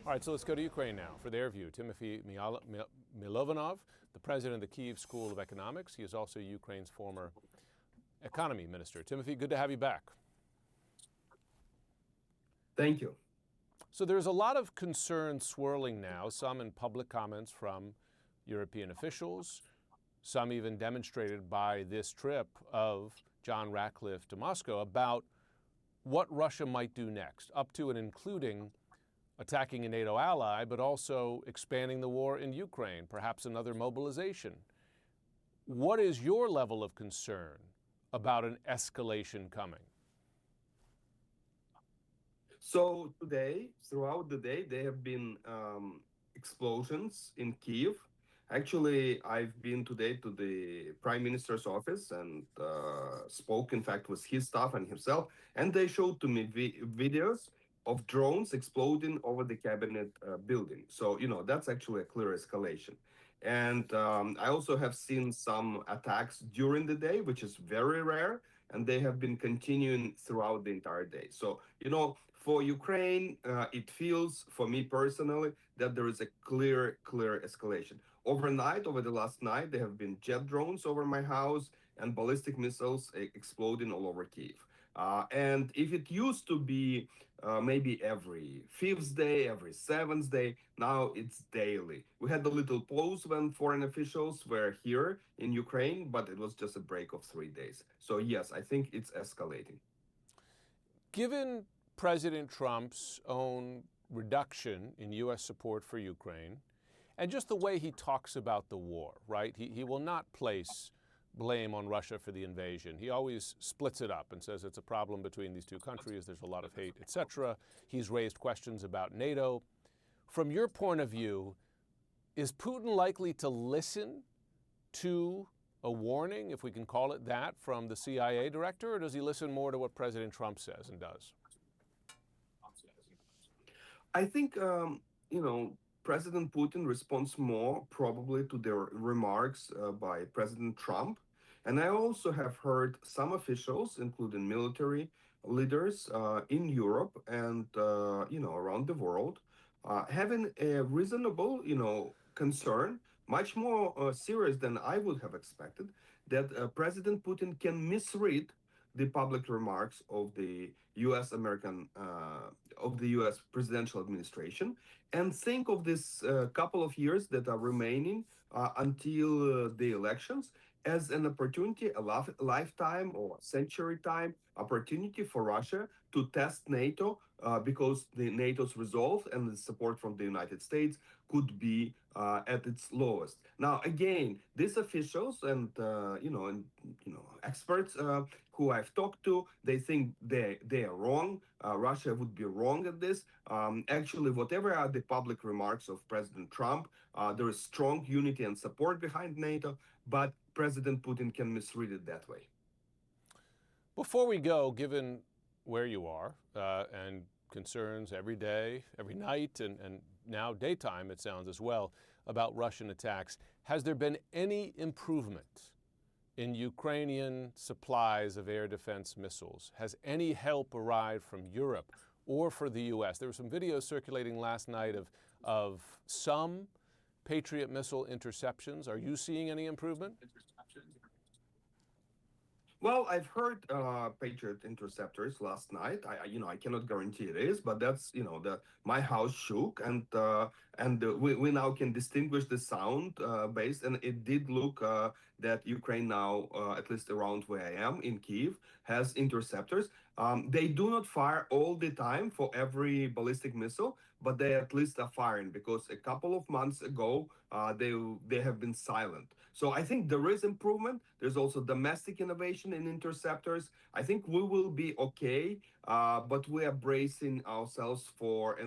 All right, so let's go to Ukraine now for their view. Tymofiy Mylovanov, the president of the Kyiv School of Economics. He is also Ukraine's former economy minister. Tymofiy, good to have you back. Thank you. So there's a lot of concern swirling now, some in public comments from European officials, some even demonstrated by this trip of John Ratcliffe to Moscow about what Russia might do next, up to and including attacking a NATO ally, but also expanding the war in Ukraine, perhaps another mobilization. What is your level of concern about an escalation coming? So today, throughout the day, there have been explosions in Kiev. Actually, I've been today to the Prime Minister's office and spoke, in fact, with his staff and himself, and they showed to me videos of drones exploding over the cabinet building. So, that's actually a clear escalation. And I also have seen some attacks during the day, which is very rare, and they have been continuing throughout the entire day. So, for Ukraine, it feels, for me personally, that there is a clear escalation. Overnight, over the last night, there have been jet drones over my house and ballistic missiles exploding all over Kiev. And if it used to be maybe every fifth day, every seventh day, now it's daily. We had a little pause when foreign officials were here in Ukraine, but it was just a break of 3 days. So, yes, I think it's escalating. Given President Trump's own reduction in U.S. support for Ukraine, and just the way he talks about the war, right? He will not place blame on Russia for the invasion. He always splits it up and says it's a problem between these two countries, there's a lot of hate, etc. He's raised questions about NATO. From your point of view, is Putin likely to listen to a warning, if we can call it that, from the CIA director, or does he listen more to what President Trump says and does? I think, President Putin responds more probably to the remarks by President Trump. And I also have heard some officials, including military leaders in Europe and, around the world, having a reasonable, concern, much more serious than I would have expected, that President Putin can misread the public remarks of the U.S. presidential administration, and think of this couple of years that are remaining until the elections as an opportunity, a lifetime or century time opportunity for Russia to test NATO, because the NATO's resolve and the support from the United States could be at its lowest. Now, again, these officials and experts who I've talked to, they think they are wrong. Russia would be wrong at this. Actually, whatever are the public remarks of President Trump, there is strong unity and support behind NATO, but President Putin can misread it that way. Before we go, given where you are and concerns every day, every night, and now daytime, it sounds as well, about Russian attacks, has there been any improvement in Ukrainian supplies of air defense missiles? Has any help arrived from Europe or for the U.S.? There were some videos circulating last night of some Patriot missile interceptions. Are you seeing any improvement? Well, I've heard Patriot interceptors last night. I cannot guarantee it is, but that's my house shook, and we now can distinguish the sound based, and it did look that Ukraine now, at least around where I am in Kiev, has interceptors. They do not fire all the time for every ballistic missile, but they at least are firing, because a couple of months ago they have been silent. So I think there is improvement. There's also domestic innovation in interceptors. I think we will be okay, but we are bracing ourselves for